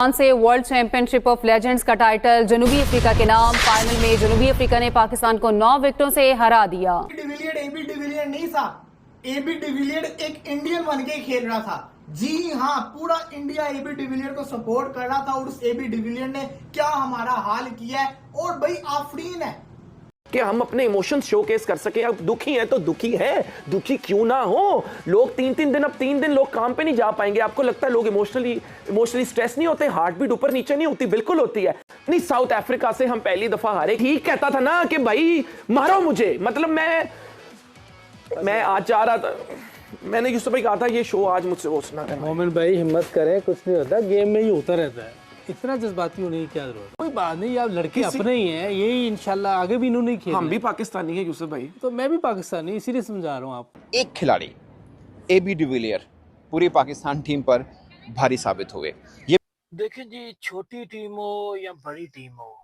से world championship of legends का title जनूबी अफ्रीका के नाम। फाइनल में जनूबी अफ्रीका ने पाकिस्तान को 9 विकेटों से हरा दिया। डिविलियर्ड एबी डिविलियर्ड नहीं था, एबी डिविलियर्ड एक इंडियन बन के खेल रहा था। जी हाँ, पूरा इंडिया एबी डिविलियर्ड को सपोर्ट कर रहा था और उस एबी डिविलियर्ड ने क्या हमारा हाल किया है। और भाई आफरीन है कि हम अपने इमोशंस शोकेस कर सके। अब दुखी है तो दुखी है, दुखी क्यों ना हो। लोग तीन दिन लोग काम पे नहीं जा पाएंगे। आपको लगता है लोग इमोशनली स्ट्रेस नहीं होते? हार्ट बीट ऊपर नीचे नहीं होती? बिल्कुल होती है। नहीं, साउथ अफ्रीका से हम पहली दफा हारे। ठीक कहता था ना कि भाई मारो मुझे, मतलब मैं आज जा रहा था, मैंने यूसुफ भाई कहा था ये शो आज मुझसे वो सुना है। मोमिन भाई हिम्मत करें, कुछ नहीं होता, गेम में ही होता रहता है। इतना जज्बाती होने की क्या जरूरत? कोई बात नहीं, आप लड़के अपने ही हैं, यही इंशाल्लाह आगे भी इन्होंने खेले। हम भी पाकिस्तानी है यूसुफ भाई, तो मैं भी पाकिस्तानी, इसीलिए समझा रहा हूँ आप। एक खिलाड़ी एबी डिविलियर पूरी पाकिस्तान टीम पर भारी साबित हुए। ये देखिए जी, छोटी टीम हो या बड़ी टीम हो,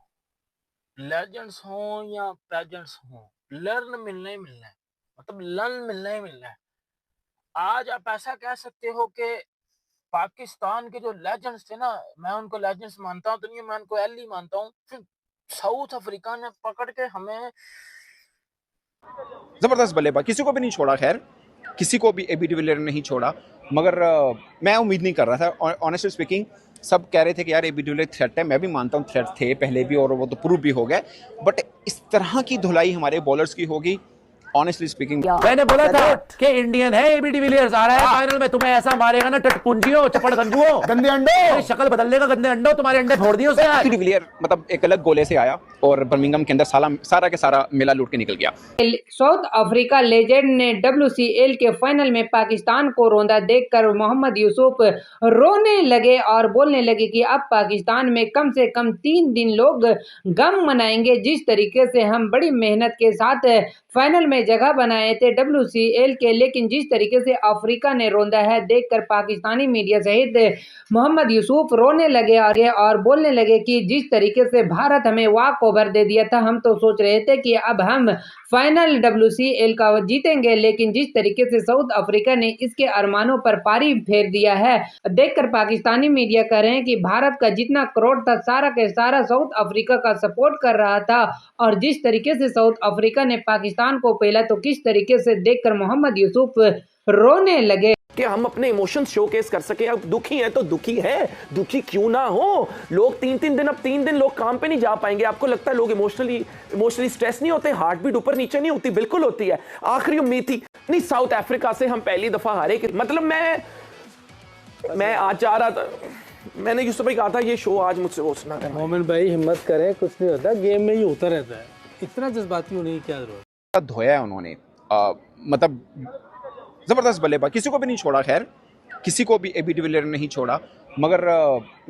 लेजेंड्स हो या पेजेंट्स हो, लर्न मिलना ही मिलना है, मतलब लर्न मिलना ही मिलना है। आज आप ऐसा कह सकते हो कि पाकिस्तान के जो लेजेंड्स थे ना, मैं उनको लेजेंड्स मानता हूँ तो नहीं, मैं उनको एल ही मानता हूँ। फिर साउथ अफ्रीका ने पकड़ के हमें जबरदस्त बल्लेबाज, किसी को भी नहीं छोड़ा। खैर, किसी को भी एबी डिविलियर ने नहीं छोड़ा, मगर मैं उम्मीद नहीं कर रहा था। ऑनेस्टली स्पीकिंग, सब कह रहे थे कि यार एबी डिविलियर थ्रेट है। मैं भी मानता हूँ थ्रेट थे पहले भी, और वो तो प्रूव भी हो गए। बट इस तरह की धुलाई हमारे बॉलर्स की होगी, ऑनेस्टली स्पीकिंग। मैंने बोला था कि इंडियन है एबी डिविलियर्स, आ रहा है फाइनल में, तुम्हें ऐसा मारेगा ना टटपुंजियों, चपड़ गंजुओं, गंदे अंडों, शक्ल बदल देगा, गंदे अंडों, तुम्हारे अंडे फोड़ दिए उसने। एबी डिविलियर मतलब एक अलग गोले से आया और बर्मिंघम के अंदर सारा के सारा मेला लूट के निकल गया। साउथ अफ्रीका लेजेंड ने WCL के फाइनल में पाकिस्तान को रोंदा देखकर मोहम्मद यूसुफ रोने लगे और बोलने लगे कि अब पाकिस्तान में कम से कम 3 दिन लोग गम मनाएंगे। जिस तरीके से हम बड़ी मेहनत के साथ फाइनल में जगह बनाए थे WCL के, लेकिन जिस तरीके से अफ्रीका ने रोंदा है देखकर पाकिस्तानी मीडिया सहित मोहम्मद यूसुफ रोने लगे और बोलने लगे कि जिस तरीके से भारत हमें वॉक ओवर दे दिया था, हम तो सोच रहे थे कि अब हम फाइनल WCL का जीतेंगे, लेकिन जिस तरीके से साउथ अफ्रीका ने इसके अरमानों पर पारी फेर दिया है, देखकर पाकिस्तानी मीडिया कह रहे हैं कि भारत का जितना करोड़ था सारा के सारा साउथ अफ्रीका का सपोर्ट कर रहा था। और जिस तरीके से साउथ अफ्रीका ने पाकिस्तान को पहला, तो किस तरीके से देखकर मोहम्मद यूसुफ रोने लगे कि हम अपने इमोशंस शोकेस कर सके। अब दुखी है तो दुखी है, दुखी क्यों ना हो। लोग तीन दिन लोग काम पे नहीं जा पाएंगे। आपको लगता है लोग इमोशनली स्ट्रेस नहीं होते? हार्ट बीट ऊपर नीचे नहीं होती? बिल्कुल होती है। आखिरी उम्मीद थी। नहीं, साउथ अफ्रीका से हम पहली दफा हारे। मतलब मैं आज जा रहा था, मैंने यूसुफ भाई कहा था ये शो आज मुझसे वो सुना है। मोमिन भाई हिम्मत करें, कुछ नहीं होता, गेम में ही होता रहता है। इतना जज्बाती होने की क्या जरूरत? धोया है उन्होंने, मतलब जबरदस्त बल्लेबाज, किसी को भी नहीं छोड़ा। खैर, किसी को भी एबी डिविलियर ने नहीं छोड़ा, मगर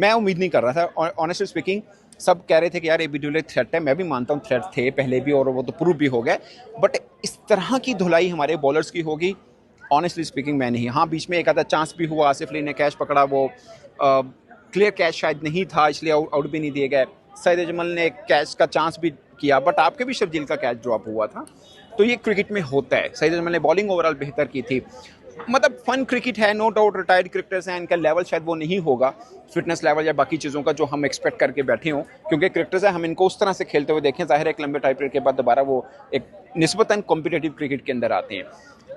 मैं उम्मीद नहीं कर रहा था। ऑनेस्टली स्पीकिंग, सब कह रहे थे कि यार एबी डिविलियर थ्रेट है। मैं भी मानता हूँ थ्रेट थे पहले भी, और वो तो प्रूव भी हो गए। बट इस तरह की धुलाई हमारे बॉलर्स की होगी, ऑनेस्टली स्पीकिंग मैं नहीं। हाँ, बीच में एक आधा चांस भी हुआ, आसिफ अली ने कैच पकड़ा, वो क्लियर कैच शायद नहीं था, इसलिए आउट भी नहीं दिए गए। सईद अजमल ने एक कैच का चांस भी किया, बट आपके भी शर्जील का कैच ड्रॉप हुआ था। तो ये क्रिकेट में होता है। सईद अजमल ने बॉलिंग ओवरऑल बेहतर की थी। मतलब फन क्रिकेट है, नो डाउट। रिटायर्ड क्रिकेटर्स हैं, इनका लेवल शायद वो नहीं होगा, फिटनेस लेवल या बाकी चीज़ों का, जो हम एक्सपेक्ट करके बैठे हों, क्योंकि क्रिकेटर्स हैं, हम इनको उस तरह से खेलते हुए देखें। ज़ाहिर है एक लंबे टाइम पीरियड के बाद दोबारा वो एक निस्बतन कॉम्पिटिटिव क्रिकेट के अंदर आते हैं।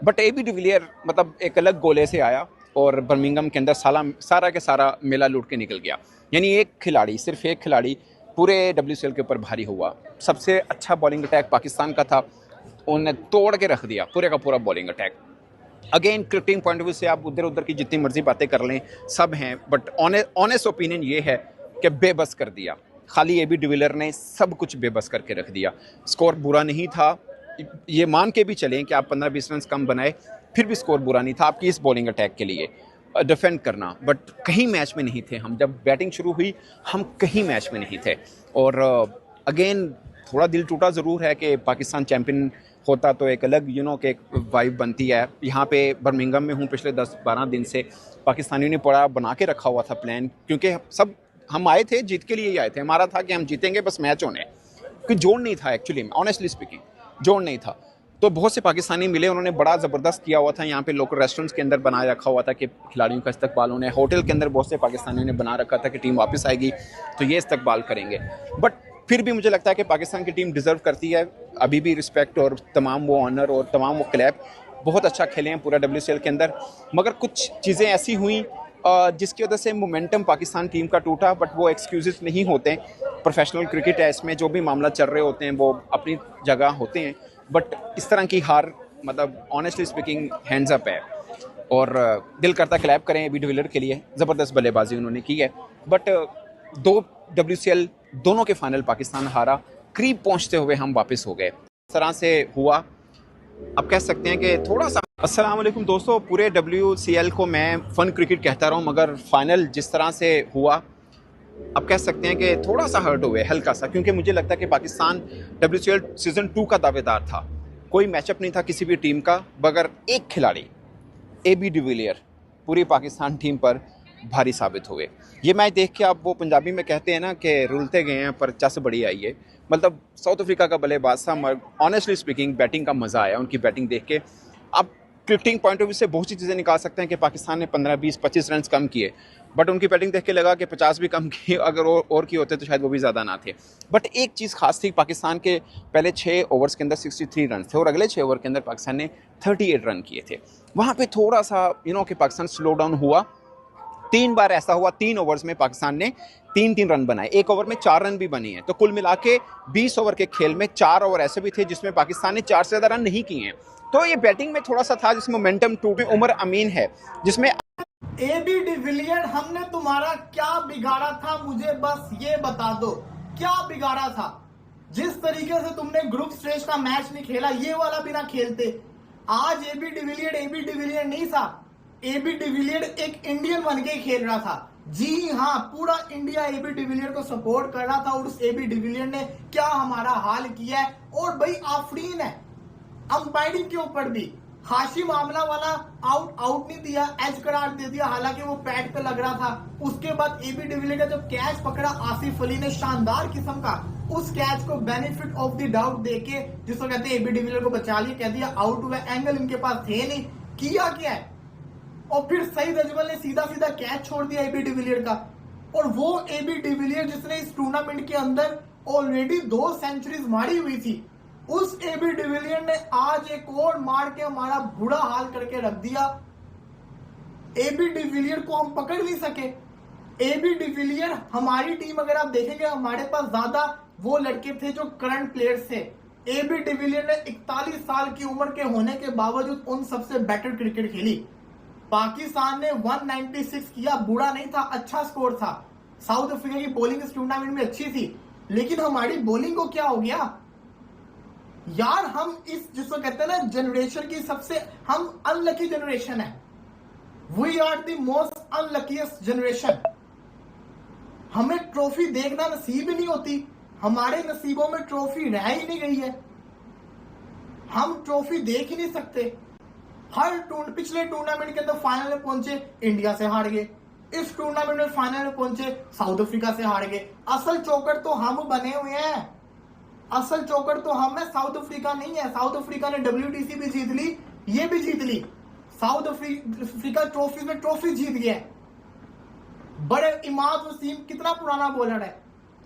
बट एबी डिविलियर मतलब एक अलग गोले से आया और बर्मिंघम के अंदर सारा के सारा मेला लूट के निकल गया। यानी एक खिलाड़ी, सिर्फ एक खिलाड़ी पूरे WCL के ऊपर भारी हुआ। सबसे अच्छा बॉलिंग अटैक पाकिस्तान का था, उन्होंने तोड़ के रख दिया पूरे का पूरा bowling attack. Again cricketing point of view से आप उधर की जितनी मर्जी बातें कर लें, सब हैं, बट ऑनेस्ट ओपिनियन ये है कि बेबस कर दिया। खाली एबी डिविलियर ने सब कुछ बेबस करके रख दिया। स्कोर बुरा नहीं था, ये मान के भी चलें कि आप 15-20 रन कम बनाए, फिर भी स्कोर बुरा नहीं था आपकी इस बॉलिंग अटैक के लिए डिफेंड करना। बट कहीं मैच में नहीं थे हम। जब बैटिंग शुरू हुई, हम कहीं मैच में नहीं थे। और अगेन थोड़ा दिल टूटा ज़रूर है कि पाकिस्तान चैम्पियन होता तो एक अलग कि एक वाइब बनती है। यहाँ पे बर्मिंघम में हूँ पिछले 10-12 दिन से। पाकिस्तानियों ने बड़ा बना के रखा हुआ था प्लान, क्योंकि सब हम आए थे जीत के लिए ही आए थे। हमारा था कि हम जीतेंगे, बस मैच होने, कोई जोड़ नहीं था एक्चुअली में, ऑनेस्टली स्पीकिंग जोड़ नहीं था। तो बहुत से पाकिस्तानी मिले, उन्होंने बड़ा ज़बरदस्त किया हुआ था। यहाँ पे लोकल रेस्टोरेंट्स के अंदर बनाए रखा हुआ था कि खिलाड़ियों का इस्तकबाल होने, होटल के अंदर बहुत से पाकिस्तानियों ने बना रखा था कि टीम वापस आएगी तो ये इस्तकबाल करेंगे। बट फिर भी मुझे लगता है कि पाकिस्तान की टीम डिज़र्व करती है अभी भी रिस्पेक्ट और तमाम वो ऑनर और तमाम वो क्लैप। बहुत अच्छा खेले हैं पूरा WCL के अंदर, मगर कुछ चीज़ें ऐसी हुई जिसकी वजह से मोमेंटम पाकिस्तान टीम का टूटा। बट वो एक्सक्यूज़ नहीं होते, प्रोफेशनल क्रिकेट है, इसमें जो भी मामला चल रहे होते हैं वो अपनी जगह होते हैं। बट इस तरह की हार मतलब ऑनेस्टली स्पीकिंग हैंड्स अप है, और दिल करता क्लैप करें एबी डिविलियर के लिए, ज़बरदस्त बल्लेबाजी उन्होंने की है। बट 2 WCL दोनों के फाइनल पाकिस्तान हारा, करीब पहुंचते हुए हम वापस हो गए। इस तरह से हुआ, अब कह सकते हैं कि थोड़ा सा। अस्सलाम वालेकुम दोस्तों, पूरे WCL को मैं फ़न क्रिकेट कहता रहा हूँ, मगर फाइनल जिस तरह से हुआ अब कह सकते हैं कि थोड़ा सा हर्ट हुए, हल्का सा, क्योंकि मुझे लगता है कि पाकिस्तान WCL सीज़न 2 का दावेदार था। कोई मैचअप नहीं था किसी भी टीम का, मगर एक खिलाड़ी एबी डिविलियर पूरी पाकिस्तान टीम पर भारी साबित हुए। ये मैच देख के आप वो पंजाबी में कहते हैं ना कि रुलते गए हैं पर चस बड़ी आई है। मतलब साउथ अफ्रीका का बल्लेबाज था, मगर ऑनेस्टली स्पीकिंग बैटिंग का मज़ा आया उनकी बैटिंग देख के। आप क्रिकेटिंग पॉइंट ऑफ व्यू से बहुत सी चीज़ें निकाल सकते हैं कि पाकिस्तान ने 15, 20, 25 रन कम किए, बट उनकी बैटिंग देख के लगा कि 50 भी कम किए, अगर और किए होते तो शायद वो भी ज़्यादा ना थे। बट एक चीज़ खास थी, पाकिस्तान के पहले 6 ओवर्स के अंदर 63 रन थे और अगले 6 ओवर के अंदर पाकिस्तान ने 38 रन किए थे। वहाँ पे थोड़ा सा कि पाकिस्तान स्लो डाउन हुआ। 3 बार ऐसा हुआ, 3 ओवर्स में पाकिस्तान ने 3-3 रन बनाए, 1 ओवर में 4 रन भी बने हैं। तो कुल मिला के 20 ओवर के खेल में 4 ओवर ऐसे भी थे जिसमें पाकिस्तान ने 4 से ज़्यादा रन नहीं किए हैं। तो ये बैटिंग में थोड़ा सा था जिसमें मोमेंटम टूटे। उमर अमीन है जिसमें एबी डिविलियर, हमने तुम्हारा क्या बिगाड़ा था, मुझे बस ये बता दो क्या बिगाड़ा था। जिस तरीके से तुमने ग्रुप स्टेज का मैच नहीं खेला, ये वाला भी ना खेलते। आज एबी डिविलियर नहीं था, एबी डिविलियर एक इंडियन बन के खेल रहा था। जी हाँ, पूरा इंडिया एबी डिविलियर को सपोर्ट कर रहा था और उस एबी डिविलियर ने क्या हमारा हाल किया है। और भाई आफरीन है अंपायरिंग के ऊपर भी। हाशिम आमला वाला आउट नहीं दिया, एज करार दे दिया, हालांकि वो पैड पे लग रहा था। उसके बाद एबी डिविलियर का जब कैच पकड़ा आसिफ अली ने शानदार किस्म का, उस कैच को बेनिफिट ऑफ द डाउट देके, जिसको कहते हैं एबी डिविलियर को बचा लिया, कह दिया आउट हुआ, एंगल इनके पास थे नहीं, किया क्या है। और फिर सईद अजमल ने सीधा कैच छोड़ दिया एबी डिविलियर का। और वो एबी डिविलियर जिसने इस टूर्नामेंट के अंदर ऑलरेडी 2 सेंचुरीज मारी हुई थी, उस एबी डिविलियर ने आज एक और मार के हमारा बुरा हाल करके रख दिया। एबी डिविलियर को हम पकड़ नहीं सके। एबी डिविलियर, हमारी टीम अगर आप देखेंगे, हमारे पास ज्यादा वो लड़के थे जो करंट प्लेयर्स थे। एबी डिविलियर ने 41 साल की उम्र के होने के बावजूद उन सबसे बेटर क्रिकेट खेली। पाकिस्तान ने 196 किया, बुरा नहीं था, अच्छा स्कोर था। साउथ अफ्रीका की बॉलिंग इस टूर्नामेंट में अच्छी थी, लेकिन हमारी बॉलिंग को क्या हो गया यार। हम इस जिसको कहते हैं ना जनरेशन की सबसे हम अनलकी जनरेशन है। We are the most unluckiest generation. हमें ट्रॉफी देखना नसीब ही नहीं होती, हमारे नसीबों में ट्रॉफी रह ही नहीं गई है, हम ट्रॉफी देख ही नहीं सकते। पिछले टूर्नामेंट के अंदर फाइनल में पहुंचे, इंडिया से हार गए। इस टूर्नामेंट में फाइनल में पहुंचे, साउथ अफ्रीका से हार गए। असल चौकर तो हम बने हुए हैं, असल चौकर तो हम है, साउथ अफ्रीका नहीं है। साउथ अफ्रीका ने WTC भी जीत ली, ये भी जीत ली। साउथ अफ्रीका ट्रॉफी में ट्रॉफी जीत गया है। बड़े इमाद वसीम कितना पुराना बॉलर है,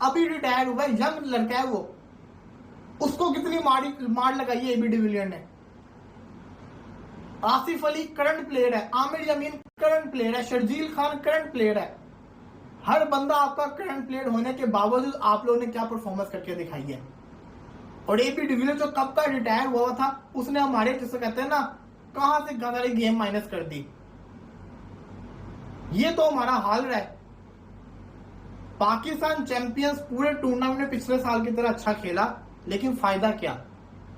अभी रिटायर हुआ है, यंग लड़का है वो, उसको कितनी मार लगाई है एबी डिविलियर ने। आसिफ अली करंट प्लेयर है, आमिर यमीन करंट प्लेयर है, शर्जील खान करंट प्लेयर है। हर बंदा आपका करंट प्लेयर होने के बावजूद आप लोगों ने क्या परफॉर्मेंस करके दिखाई है। और एबी डिविलियर जो कब का रिटायर हुआ था, उसने हमारे जिसे कहते हैं ना कहां से गादारी गेम माइनस कर दी। ये तो हमारा हाल रहा है। पाकिस्तान चैंपियंस पूरे टूर्नामेंट में पिछले साल की तरह अच्छा खेला, लेकिन फायदा क्या।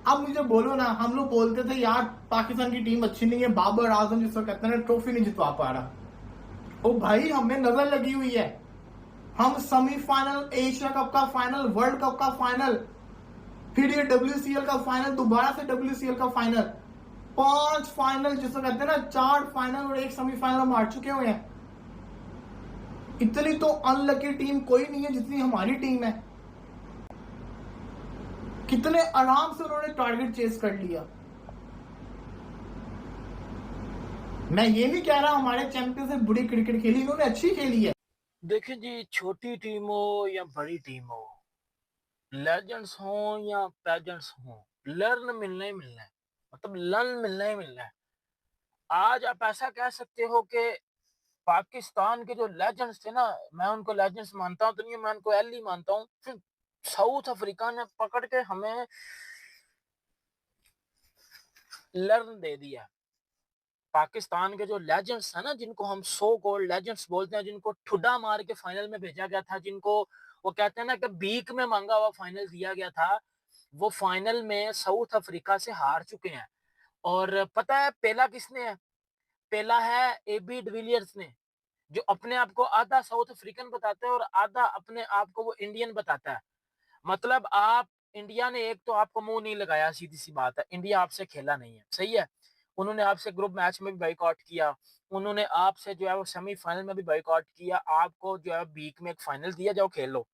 अब मुझे बोलो ना, हम लोग बोलते थे यार पाकिस्तान की टीम अच्छी नहीं है, बाबर आजम जिसको कहते हैं ट्रॉफी नहीं जितवा पा रहा। ओ भाई, हमें नजर लगी हुई है, हम सेमीफाइनल, एशिया कप का फाइनल, वर्ल्ड कप का फाइनल, फिर ये WCL का फाइनल, दोबारा से WCL का फाइनल, 5 फाइनल जिसको कहते हैं ना, 4 फाइनल और 1 सेमीफाइनल मार चुके हुए हैं। इतनी तो अनलकी टीम कोई नहीं है जितनी हमारी टीम है। कितने आराम से उन्होंने टारगेट चेस कर लिया। मैं ये नहीं कह रहा हमारे चैंपियंस ने बुरी क्रिकेट खेली, इन्होंने अच्छी खेली है। देखिए जी, छोटी टीम हो या बड़ी टीम हो, लेजेंड्स हो या पेजेंट्स हो, लर्न मिलना ही मिलना है, मतलब लर्न मिलना ही मिलना है। आज आप ऐसा कह सकते हो कि पाकिस्तान के जो लेजेंड्स थे ना, मैं उनको लेजेंड्स मानता हूँ तो नहीं, मैं उनको एल ही मानता हूँ। साउथ अफ्रीका ने पकड़ के हमें लर्न दे दिया। पाकिस्तान के जो लेजेंड्स है ना, जिनको हम सो कॉल्ड लेजेंड्स बोलते हैं, जिनको ठुड्डा मार के फाइनल में भेजा गया था, जिनको वो कहते हैं ना कि भीख में मांगा हुआ फाइनल दिया गया था, वो फाइनल में साउथ अफ्रीका से हार चुके हैं। और पता है पहला किसने है? पहला है एबी डिविलियर्स ने, जो अपने आप को आधा साउथ अफ्रीकन बताता है और आधा अपने आप को वो इंडियन बताता है। मतलब आप इंडिया ने एक तो आपको मुंह नहीं लगाया, सीधी सी बात है, इंडिया आपसे खेला नहीं है, सही है। उन्होंने आपसे ग्रुप मैच में भी बाइकआउट किया, उन्होंने आपसे जो है वो सेमीफाइनल में भी बाइकआउट किया, आपको जो है वीक में एक फाइनल दिया, जाओ खेल लो।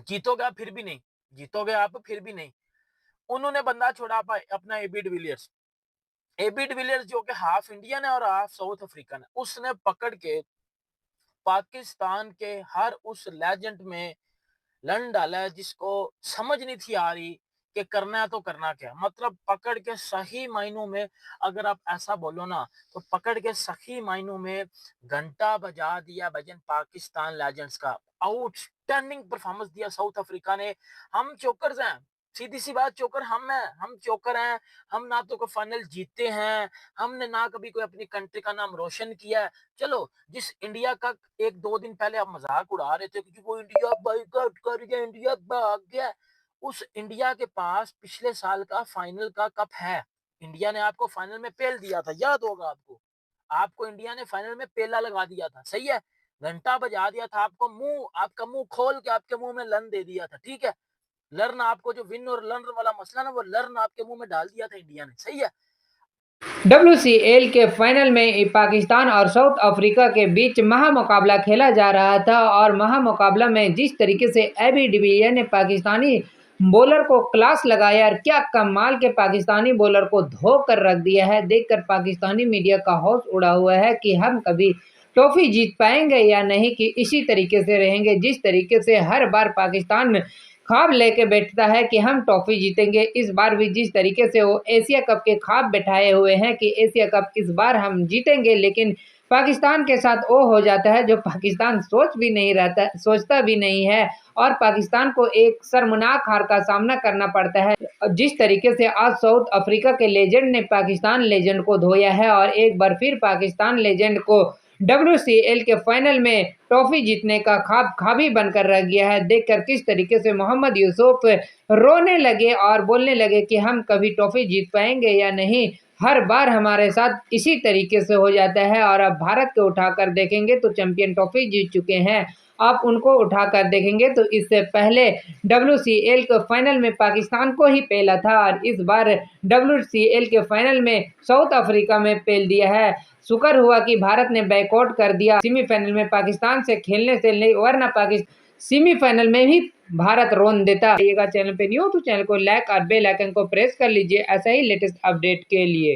जीतोगे आप फिर भी नहीं, जीतोगे आप फिर भी नहीं। उन्होंने बंदा छोड़ा अपना एबी डिविलियर्स। एबी डिविलियर्स जो कि हाफ इंडियन है और हाफ साउथ अफ्रीकन है, उसने पकड़ के पाकिस्तान के हर उस लेजेंड में लन डाला है जिसको समझ नहीं थी आ रही कि करना है तो करना क्या। मतलब पकड़ के सही मायनों में, अगर आप ऐसा बोलो ना, तो पकड़ के सही मायनों में घंटा बजा दिया भजन पाकिस्तान लेजेंड्स का। आउटस्टैंडिंग परफॉर्मेंस दिया साउथ अफ्रीका ने। हम चोकर्स हैं, सीधी सी बात, चोकर हम हैं, हम चोकर हैं। हम ना तो कोई फाइनल जीते हैं, हमने ना कभी कोई अपनी कंट्री का नाम रोशन किया है। चलो, जिस इंडिया का एक दो दिन पहले आप मजाक उड़ा रहे थे कि वो इंडिया बाइकआउट कर गया, इंडिया भाग गया, उस इंडिया के पास पिछले साल का फाइनल का कप है। इंडिया ने आपको फाइनल में पेल दिया था, याद होगा आपको। आपको इंडिया ने फाइनल में पेला लगा दिया था, सही है, घंटा बजा दिया था आपको, आपका मुंह खोल के आपके मुंह में लन दे दिया था, ठीक है। लर्न आपको जो विन और लर्न वाला मसला ना, वो लर्न आपके मुंह में डाल दिया था इंडिया ने, सही है। WCL के फाइनल में पाकिस्तान और साउथ अफ्रीका के बीच महामुकाबला खेला जा रहा था और महामुकाबला में जिस तरीके से एबी डिविलियर ने पाकिस्तानी बॉलर को क्लास लगाया और क्या कमाल के पाकिस्तानी बॉलर को धो कर रख दिया है, देखकर पाकिस्तानी मीडिया का हौस उड़ा हुआ है कि हम कभी ट्रॉफी जीत पाएंगे या नहीं, कि इसी तरीके से रहेंगे जिस तरीके से हर बार पाकिस्तान ख्वाब लेके बैठता है कि हम ट्रॉफी जीतेंगे। इस बार भी जिस तरीके से वो एशिया कप के ख्वाब बैठाए हुए हैं कि एशिया कप इस बार हम जीतेंगे, लेकिन पाकिस्तान के साथ वो हो जाता है जो पाकिस्तान सोचता भी नहीं है और पाकिस्तान को एक शर्मनाक हार का सामना करना पड़ता है। जिस तरीके से आज साउथ अफ्रीका के लेजेंड ने पाकिस्तान लेजेंड को धोया है और एक बार फिर पाकिस्तान लेजेंड को WCL के फाइनल में ट्रॉफी जीतने का ख्वाबी बनकर रह गया है। देखकर किस तरीके से मोहम्मद यूसुफ रोने लगे और बोलने लगे कि हम कभी ट्रॉफी जीत पाएंगे या नहीं, हर बार हमारे साथ इसी तरीके से हो जाता है। और अब भारत को उठाकर देखेंगे तो चैंपियन ट्रॉफी जीत चुके हैं, आप उनको उठाकर देखेंगे तो इससे पहले WCL के फाइनल में पाकिस्तान को ही पेला था और इस बार WCL के फाइनल में साउथ अफ्रीका में पेल दिया है। शुक्र हुआ कि भारत ने बैकआउट कर दिया सेमीफाइनल में पाकिस्तान से खेलने से, वरना पाकिस्तान सेमीफाइनल में भी भारत रोन देता। चैनल पे न्यू तो चैनल को लाइक और बेल आइकन को प्रेस कर लीजिए ऐसा ही लेटेस्ट अपडेट के लिए।